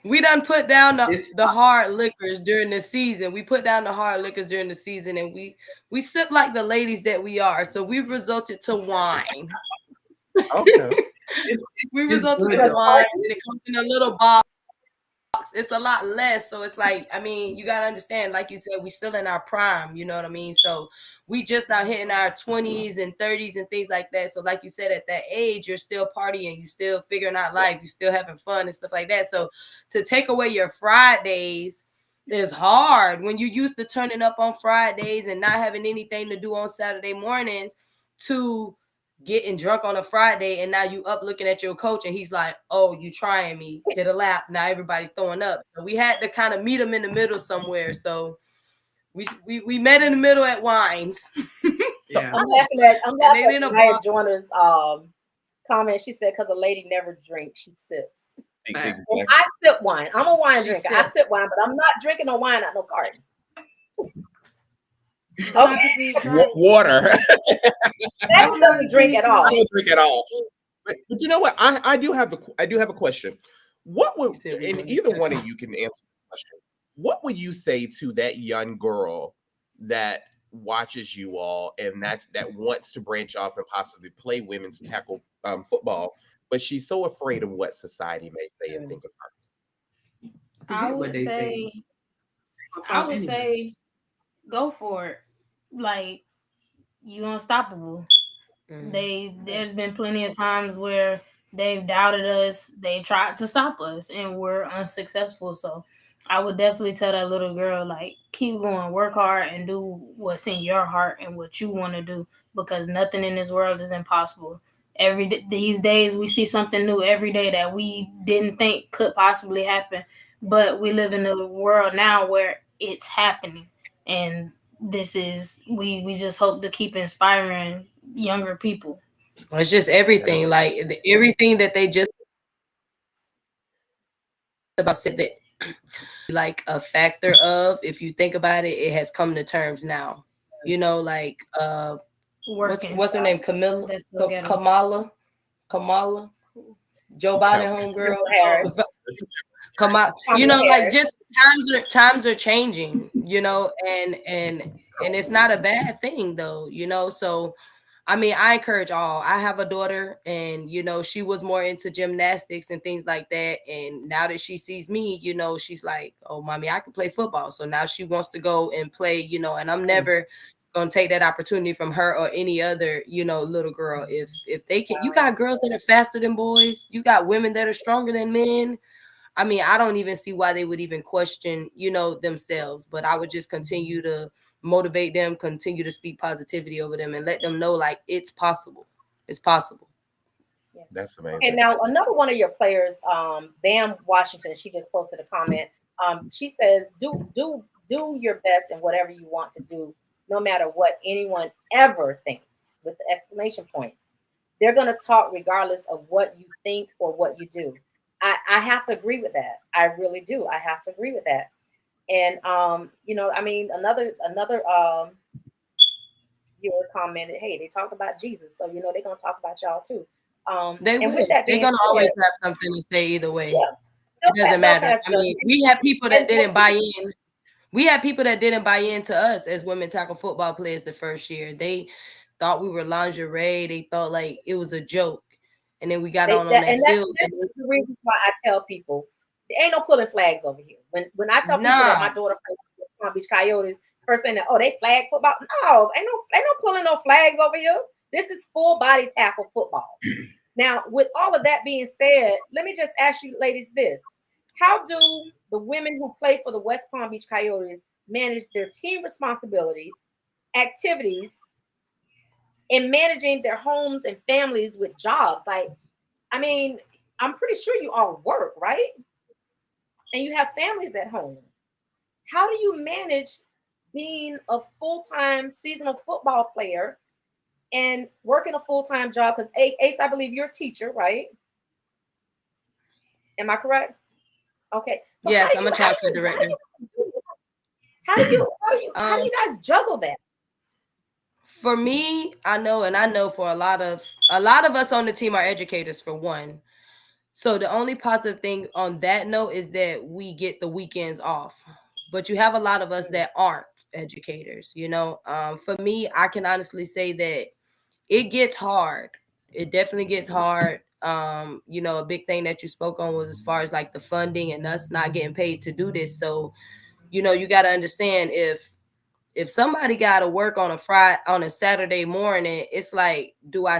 We done put down the hard liquors during the season. We put down the hard liquors during the season, and we sip like the ladies that we are. So we resulted to wine. Okay. We resulted to wine, and it comes in a little box. It's a lot less, so it's like, I mean, you gotta understand, like you said, we still in our prime, you know what I mean? So we just now hitting our 20s and 30s and things like that. So like you said, at that age, you're still partying, you still figuring out life, you still having fun and stuff like that. So to take away your Fridays is hard when you used to turning up on Fridays and not having anything to do on Saturday mornings, to getting drunk on a Friday, and now you up looking at your coach and he's like, oh, you trying me, hit a lap. Now everybody throwing up. So we had to kind of meet them in the middle somewhere. So we met in the middle at Wines. So yeah. I'm laughing at Maya Joyner's comment. She said, because a lady never drinks, she sips. Exactly. I sip wine. I'm a wine drinker. I sip wine, but I'm not drinking no wine out no carton. Okay. Water. That doesn't drink at all. I don't drink at all. But you know what? I do have a question. What would, and either one of you can answer the question. What would you say to that young girl that watches you all and that wants to branch off and possibly play women's tackle football, but she's so afraid of what society may say and think of her? I would say go for it. Like, you unstoppable. There's been plenty of times where they've doubted us, they tried to stop us, and we're unsuccessful. So I would definitely tell that little girl, like, keep going, work hard, and do what's in your heart and what you want to do, because nothing in this world is impossible. These days we see something new every day that we didn't think could possibly happen, but we live in a world now where it's happening. And this is, we just hope to keep inspiring younger people. It's just everything, like everything that they just about said, that like a factor of, if you think about it, it has come to terms now. Like what's her name? Kamala, Joe Biden homegirl. Kamala, like just times are changing, and it's not a bad thing though, so I mean, I encourage all. I have a daughter, and she was more into gymnastics and things like that, and now that she sees me, she's like, oh, mommy, I can play football. So now she wants to go and play, and I'm never gonna take that opportunity from her or any other, you know, little girl. If they can, you got girls that are faster than boys, you got women that are stronger than men. I mean, I don't even see why they would even question, you know, themselves. But I would just continue to motivate them, continue to speak positivity over them, and let them know like it's possible. It's possible. Yeah. That's amazing. Okay, now another one of your players, Bam Washington, she just posted a comment. She says, do your best in whatever you want to do, no matter what anyone ever thinks, with the exclamation points. They're going to talk regardless of what you think or what you do. I have to agree with that. I really do. I have to agree with that. And you know, I mean, another viewer commented, hey, they talk about Jesus, so you know they're gonna talk about y'all too. They're gonna always have something to say either way. Yeah. It doesn't matter. I mean, we had people that didn't buy in. We had people that didn't buy into us as women tackle football players the first year. They thought we were lingerie. They thought like it was a joke. And then we got on that field. That's the reason why I tell people there ain't no pulling flags over here. When I tell people that my daughter plays for the Palm Beach Coyotes, first thing that, oh, they flag football. No, ain't no pulling no flags over here. This is full body tackle football. Now, with all of that being said, let me just ask you ladies this. How do the women who play for the West Palm Beach Coyotes manage their team responsibilities, activities, and managing their homes and families with jobs? Like, I mean, I'm pretty sure you all work, right? And you have families at home. How do you manage being a full-time seasonal football player and working a full-time job? Because Ace, I believe you're a teacher, right? Am I correct? Okay. So yes, I'm a childcare director. How do you guys juggle that? For me, I know for a lot of us on the team are educators, for one. So the only positive thing on that note is that we get the weekends off. But you have a lot of us that aren't educators, you know. For me, I can honestly say that it gets hard. It definitely gets hard. You know, a big thing that you spoke on was as far as like the funding and us not getting paid to do this. So, you know, you got to understand if somebody got to work on a Saturday morning, it's like, do I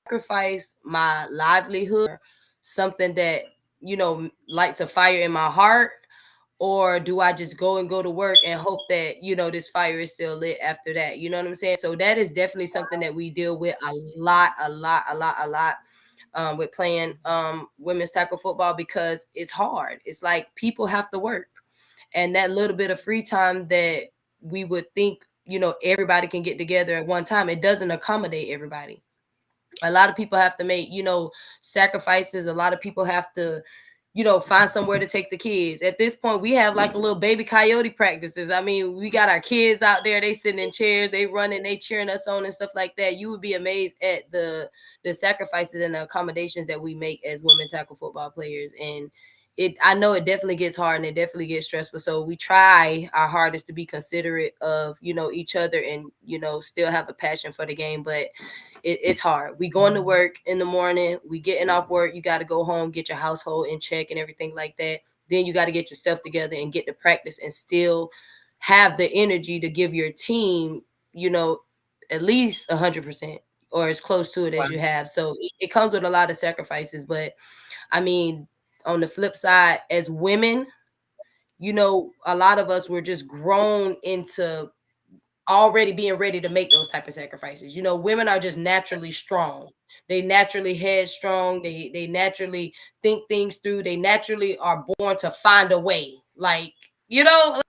sacrifice my livelihood, something that, you know, lights a fire in my heart, or do I just go to work and hope that, you know, this fire is still lit after that? You know what I'm saying? So that is definitely something that we deal with a lot with playing women's tackle football, because it's hard. It's like people have to work. And that little bit of free time that we would think, you know, everybody can get together at one time, it doesn't accommodate everybody. A lot of people have to make, you know, sacrifices. A lot of people have to, you know, find somewhere to take the kids. At this point, we have like a little baby coyote practices. I mean, we got our kids out there, they sitting in chairs, they running, they cheering us on and stuff like that. You would be amazed at the sacrifices and the accommodations that we make as women tackle football players. And I know it definitely gets hard and it definitely gets stressful. So we try our hardest to be considerate of, you know, each other and, you know, still have a passion for the game. But it's hard. We going to work in the morning. We getting off work. You got to go home, get your household in check and everything like that. Then you got to get yourself together and get to practice and still have the energy to give your team, you know, at least 100% or as close to it as you have. So it comes with a lot of sacrifices. But I mean, on the flip side, as women, you know, a lot of us were just grown into already being ready to make those type of sacrifices. You know, women are just naturally strong. They naturally headstrong. They naturally think things through. They naturally are born to find a way. Like, you know,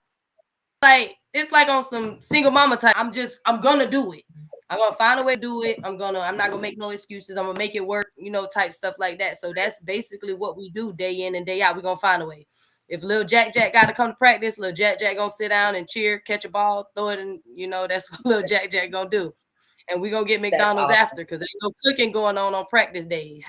like it's like on some single mama type. I'm gonna do it. I'm gonna find a way to do it. I'm not gonna make no excuses. I'm gonna make it work, you know, type stuff like that. So that's basically what we do day in and day out. We're gonna find a way. If Lil Jack got to come to practice, Lil Jack gonna sit down and cheer, catch a ball, throw it, and you know that's what Lil Jack gonna do. And we're gonna get McDonald's after, because there's no cooking going on practice days.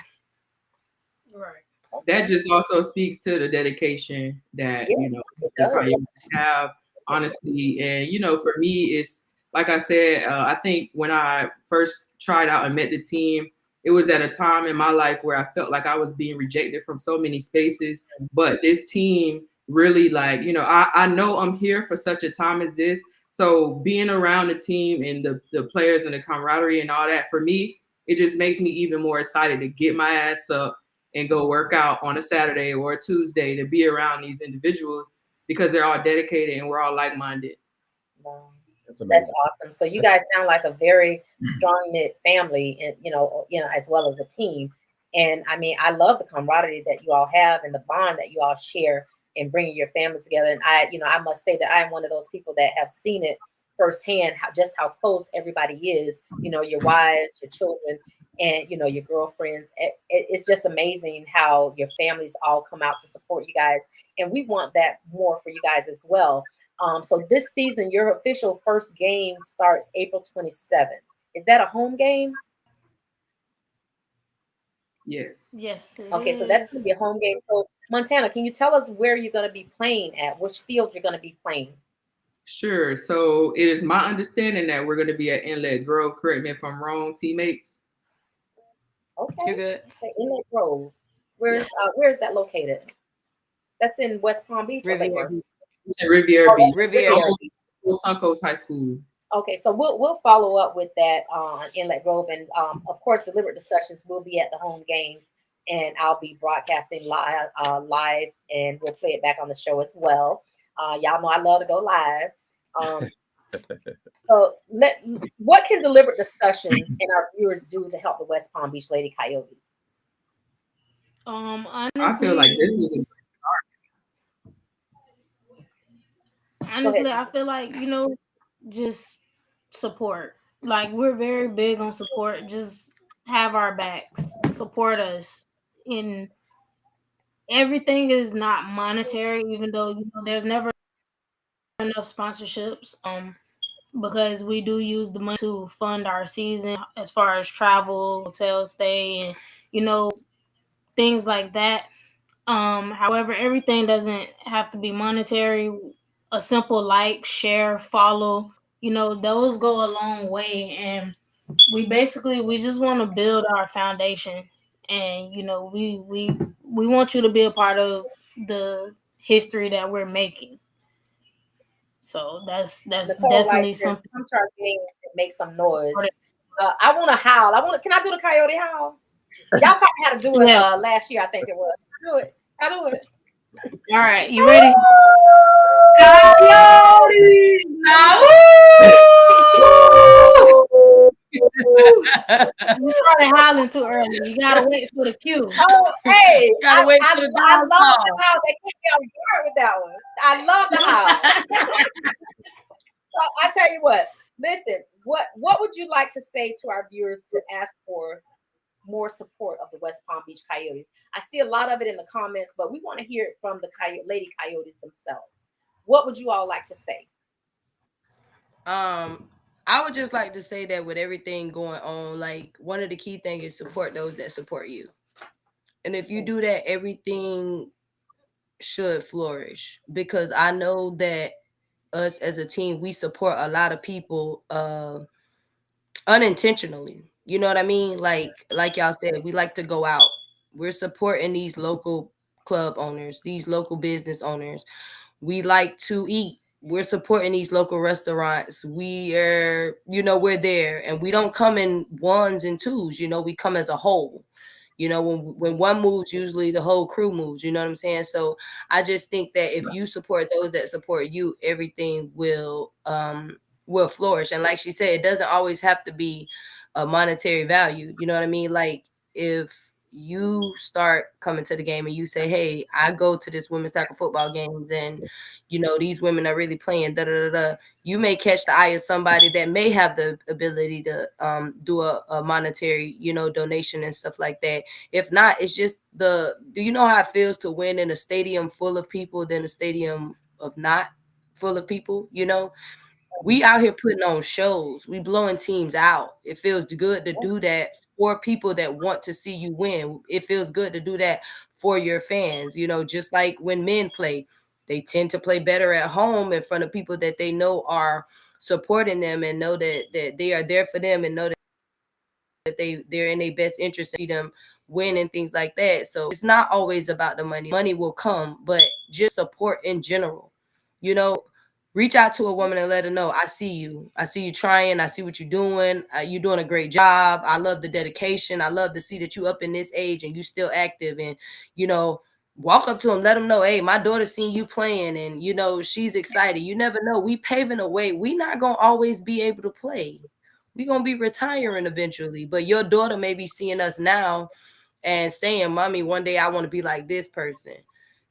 Right. That just also speaks to the dedication that you know the Coyotes have, honestly. And you know, for me, it's like I said, I think when I first tried out and met the team, it was at a time in my life where I felt like I was being rejected from so many spaces. But this team really, like, you know, I know I'm here for such a time as this. So being around the team and the players and the camaraderie and all that, for me, it just makes me even more excited to get my ass up and go work out on a Saturday or a Tuesday to be around these individuals because they're all dedicated and we're all like-minded. Wow. That's amazing. That's awesome. So you guys sound like a very strong knit family, and you know, as well as a team. And I mean, I love the camaraderie that you all have and the bond that you all share in bringing your families together. And I must say that I am one of those people that have seen it firsthand, how close everybody is. You know, your wives, your children, and you know, your girlfriends. It's just amazing how your families all come out to support you guys, and we want that more for you guys as well. So this season, your official first game starts April 27th. Is that a home game? Yes. Yes. Okay, so that's going to be a home game. So Montana, can you tell us where you're going to be playing at? Which field you're going to be playing? Sure. So it is my understanding that we're going to be at Inlet Grove. Correct me if I'm wrong, teammates. Okay. You're good. Okay, Inlet Grove. Where is that located? That's in West Palm Beach. Riviera. It's in Riviera Beach. Riviera. Suncoast High School. Okay, so we'll follow up with that on Inlet Grove, and of course, Deliberate Discussions will be at the home games, and I'll be broadcasting live, and we'll play it back on the show as well. Y'all know I love to go live. So what can Deliberate Discussions and our viewers do to help the West Palm Beach Lady Coyotes? Honestly, I feel like this is honestly, I feel like, you know, just support. Like, we're very big on support. Just have our backs, support us. In everything is not monetary, even though, you know, there's never enough sponsorships. Because we do use the money to fund our season as far as travel, hotel stay, and you know, things like that. However, everything doesn't have to be monetary. A simple like, share, follow, you know, those go a long way. And we just want to build our foundation. And you know, we want you to be a part of the history that we're making. So that's Nicole definitely likes something. Come to our games and make some noise. I want to howl. Can I do the coyote howl? Y'all taught me how to do it last year, I think it was. Do it. I do it. All right, you ready? Coyote! You started howling too early. You gotta wait for the cue. Oh, hey! Gotta wait for the I dog love song. the howl. They kept me on board with that one. I love the howl. So I tell you what. Listen, what would you like to say to our viewers to ask for more support of the West Palm Beach Coyotes? I see a lot of it in the comments, but we want to hear it from the Lady Coyotes themselves. What would you all like to say? I would just like to say that with everything going on, like one of the key things is support those that support you. And if you do that, everything should flourish, because I know that us as a team, we support a lot of people unintentionally. You know what I mean? Like y'all said, we like to go out. We're supporting these local club owners, these local business owners. We like to eat. We're supporting these local restaurants. We're there, and we don't come in ones and twos. You know, we come as a whole. You know, when one moves, usually the whole crew moves. You know what I'm saying? So I just think that if you support those that support you, everything will flourish. And like she said, it doesn't always have to be a monetary value. You know what I mean? Like if you start coming to the game and you say, hey, I go to this women's tackle football games, and you know, these women are really playing, you may catch the eye of somebody that may have the ability to do a monetary, you know, donation and stuff like that. If not, it's just do you know how it feels to win in a stadium full of people than a stadium of not full of people? You know, we out here putting on shows. We blowing teams out. It feels good to do that for people that want to see you win. It feels good to do that for your fans. You know, just like when men play, they tend to play better at home in front of people that they know are supporting them and know that they are there for them and know that they're in their best interest to see them win and things like that. So it's not always about the money. Money will come, but just support in general. You know, reach out to a woman and let her know, I see you trying, I see what you're doing, you're doing a great job, I love the dedication, I love to see that you up in this age and you still active. And walk up to them, let them know, hey, my daughter seen you playing, and she's excited. You never know, we paving a way. We not gonna always be able to play, we gonna be retiring eventually, but your daughter may be seeing us now and saying, mommy, one day I want to be like this person.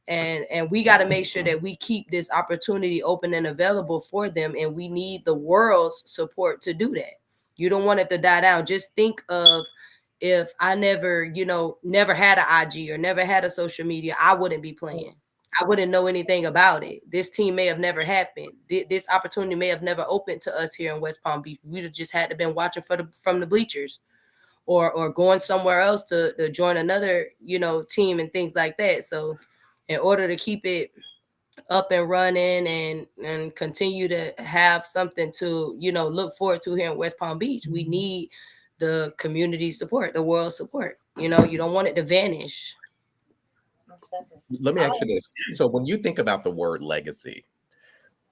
And we got to make sure that we keep this opportunity open and available for them. And we need the world's support to do that. You don't want it to die down. Just think of, if I never had an IG or never had a social media, I wouldn't be playing. I wouldn't know anything about it. This team may have never happened. This opportunity may have never opened to us here in West Palm Beach. We'd have just had to been watching from the bleachers, or going somewhere else to join another, team and things like that. So in order to keep it up and running and continue to have something to, look forward to here in West Palm Beach, we need the community support, the world support. You don't want it to vanish. Let me ask you this. So when you think about the word legacy,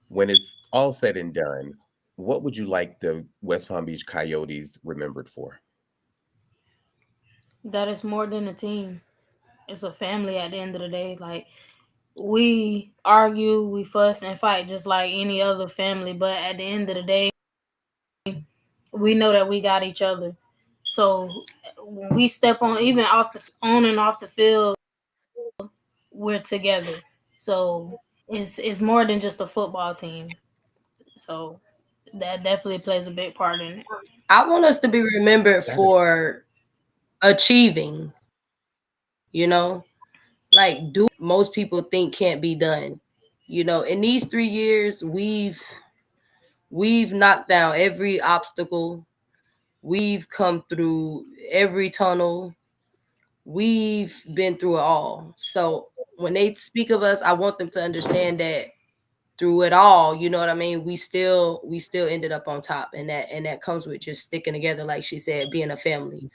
when it's all said and done, what would you like the West Palm Beach Coyotes remembered for? That it's more than a team. It's a family at the end of the day. Like, we argue, we fuss and fight just like any other family, but at the end of the day, we know that we got each other. So when we step on, even on and off the field, we're together. So it's more than just a football team. So that definitely plays a big part in it. I want us to be remembered for achieving, like do most people think can't be done. In these 3 years, we've knocked down every obstacle. We've come through every tunnel. We've been through it all. So when they speak of us, I want them to understand that through it all, you know what I mean? We still ended up on top, and that comes with just sticking together, like she said, being a family.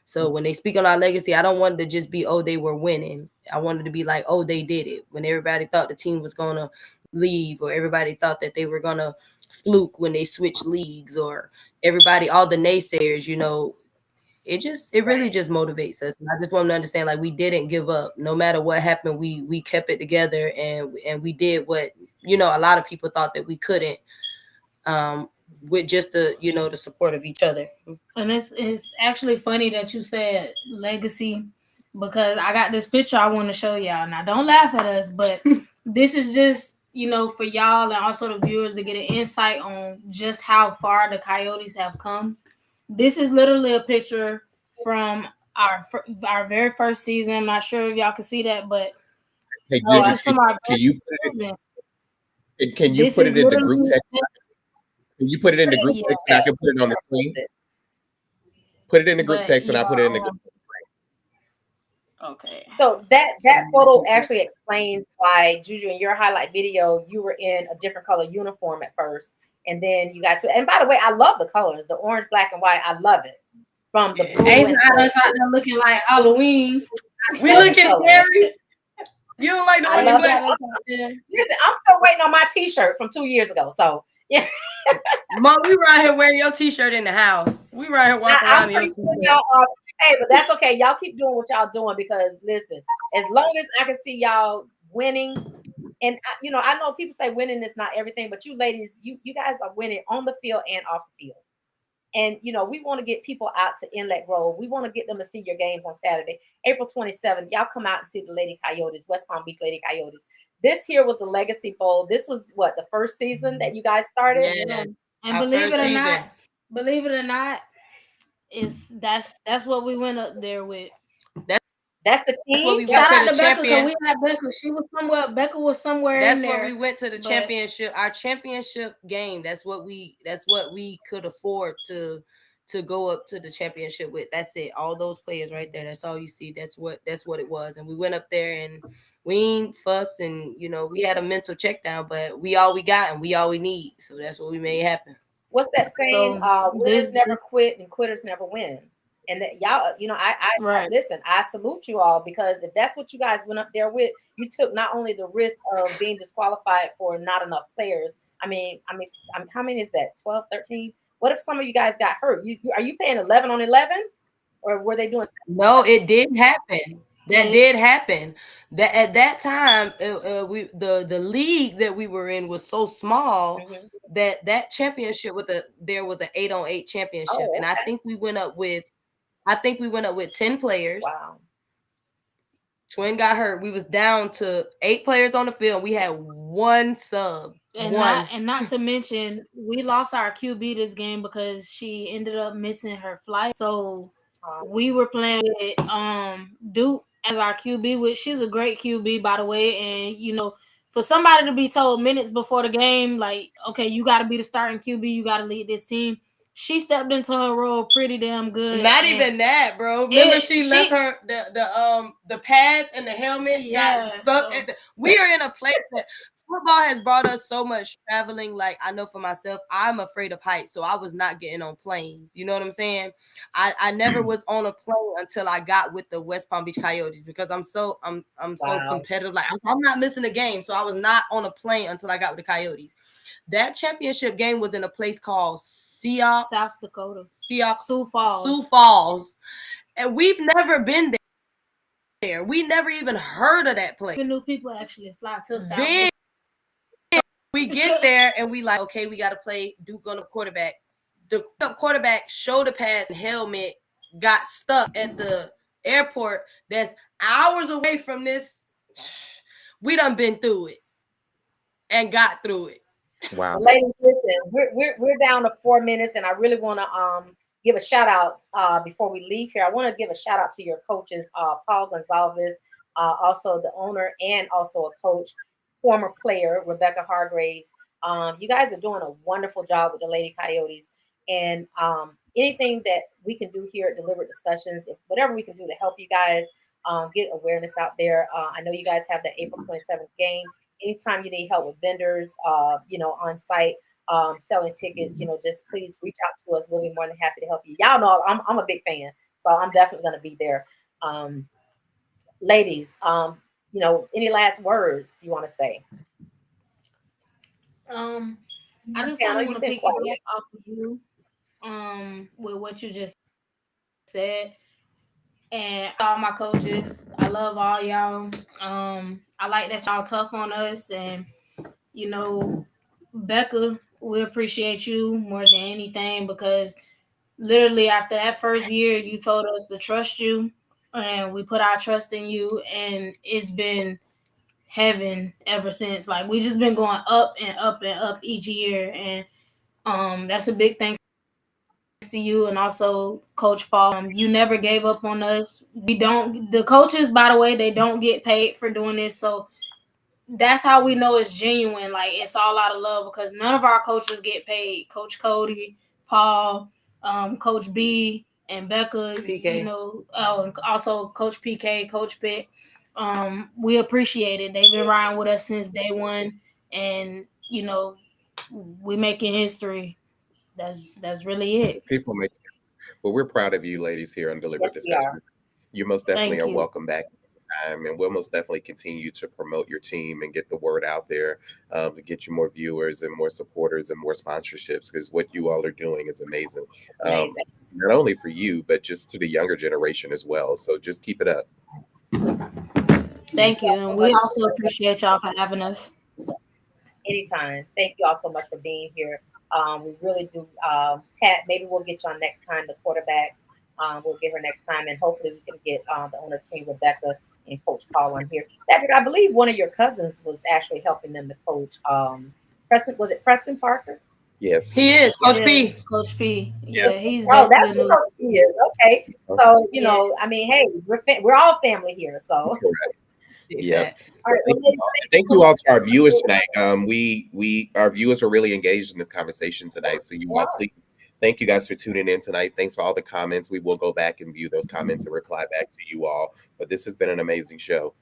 So when they speak on our legacy, I don't want it to just be, oh, they were winning. I wanted to be like, oh, they did it. When everybody thought the team was going to leave, or everybody thought that they were going to fluke when they switched leagues, or everybody, all the naysayers, it really just motivates us. And I just want them to understand, like, we didn't give up. No matter what happened, we kept it together, and we did what, a lot of people thought that we couldn't, with just the, the support of each other. And it's actually funny that you said legacy, because I got this picture I want to show y'all. Now, don't laugh at us, but this is just, for y'all and also the viewers to get an insight on just how far the Coyotes have come. This is literally a picture from our very first season. I'm not sure if y'all can see that, but hey, this is from our can you put it in the group text? Can you put it in the group text and I can put it on the screen? Put it in the group text and I put it in the screen. Okay. So that photo actually explains why, Juju, in your highlight video, you were in a different color uniform at first. And then you guys, and by the way, I love the colors, the orange, black, and white. I love it. From the blue. Ace got us out there looking like Halloween. We looking scary. You don't like the orange, black? Listen, I'm still waiting on my T-shirt from 2 years ago. So yeah. Mom, we right here wearing your T-shirt in the house. We right here walking around your T-shirt. Hey, but that's okay. Y'all keep doing what y'all doing, because listen, as long as I can see y'all winning. And I know people say winning is not everything, but you ladies, you guys are winning on the field and off the field. And we want to get people out to Inlet Grove. We want to get them to see your games on Saturday, April 27th. Y'all come out and see the Lady Coyotes, West Palm Beach Lady Coyotes. This here was the Legacy Bowl. This was the first season that you guys started. Yeah. And believe it or not, that's what we went up there with. That's the team. We went to the champion. We had Becca. She was somewhere. Becca was somewhere. That's in there. what we went to the championship. Our championship game. That's what we could afford to go up to the championship with. That's it. All those players right there. That's all you see. That's what it was. And we went up there and we ain't fuss, and we had a mental check down, but we all we got and we all we need. So that's what we made happen. What's that saying? Winners never quit and quitters never win. And that y'all, I listen, I salute you all, because if that's what you guys went up there with, you took not only the risk of being disqualified for not enough players, I mean, how many is that? 12, 13? What if some of you guys got hurt? Are you paying 11 on 11? Or were they doing? No, it did happen. That did happen. That at that time, the league that we were in was so small that championship there was an 8-on-8 championship, and I think we went up with 10 players. Wow. Twin got hurt. We was down to 8 players on the field. We had one sub. And not to mention, we lost our QB this game because she ended up missing her flight. So we were playing with Duke as our QB, which she's a great QB, by the way. And, you know, for somebody to be told minutes before the game, like, okay, you got to be the starting QB, you got to lead this team. She stepped into her role pretty damn good. Not even that, bro. Remember, she left her the pads and the helmet got stuck. We are in a place that football has brought us so much traveling. Like, I know for myself, I'm afraid of heights, so I was not getting on planes. You know what I'm saying? I never was on a plane until I got with the West Palm Beach Coyotes because I'm so competitive. Like, I'm not missing a game, so I was not on a plane until I got with the Coyotes. That championship game was in a place called South Dakota. Sioux Falls. And we've never been there. We never even heard of that place. We knew people actually fly to South Dakota. We get there and we like, okay, we got to play Duke on the quarterback. The quarterback shoulder pads and helmet got stuck at the airport that's hours away from this. We done been through it and got through it. Wow. Ladies, listen, we're down to 4 minutes, and I really want to give a shout out before we leave here. I want to give a shout out to your coaches, Paul Gonzalez, also the owner and also a coach, former player Rebecca Hargraves. You guys are doing a wonderful job with the Lady Coyotes, and anything that we can do here at Deliberate Discussions, whatever we can do to help you guys get awareness out there. I know you guys have the April 27th game. Anytime you need help with vendors, on site, selling tickets, just please reach out to us. We'll be more than happy to help you. Y'all know I'm a big fan, so I'm definitely going to be there. Ladies, any last words you want to say? I just kind of want to pick off of you, with what you just said. And all my coaches, I love all y'all. I like that y'all tough on us. And, Becca, we appreciate you more than anything because literally after that first year, you told us to trust you. And we put our trust in you. And it's been heaven ever since. Like, we just been going up and up and up each year. And that's a big thanks to you and also Coach Paul. You never gave up on us. The coaches, by the way, they don't get paid for doing this. So that's how we know it's genuine. Like, it's all out of love because none of our coaches get paid. Coach Cody, Paul, Coach B, and Becca, PK. And also Coach PK, Coach Pitt. We appreciate it. They've been riding with us since day one. And, we making history. That's really it. People make it. Well, we're proud of you ladies here on Deliberate Discussions. You most definitely are welcome back anytime, and we'll most definitely continue to promote your team and get the word out there to get you more viewers and more supporters and more sponsorships because what you all are doing is amazing. Not only for you, but just to the younger generation as well. So just keep it up. Thank you. And we also appreciate y'all for having us. Anytime. Thank you all so much for being here. We really do. Pat, maybe we'll get you on next time, the quarterback. We'll get her next time, and hopefully we can get the owner team, Rebecca and Coach Paul on here. Patrick, I believe one of your cousins was actually helping them to coach. Preston, was it Preston Parker? Yes. He is. Coach P. Coach P. Yeah, he's that's who Coach P is. Okay. So, hey, we're all family here, so. Yeah. All right. Thank you all to our viewers tonight. Our viewers were really engaged in this conversation tonight. So please, thank you guys for tuning in tonight. Thanks for all the comments. We will go back and view those comments and reply back to you all. But this has been an amazing show.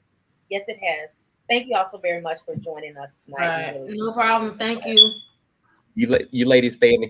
Yes, it has. Thank you all so very much for joining us tonight. No problem. Thank you. You ladies stay in the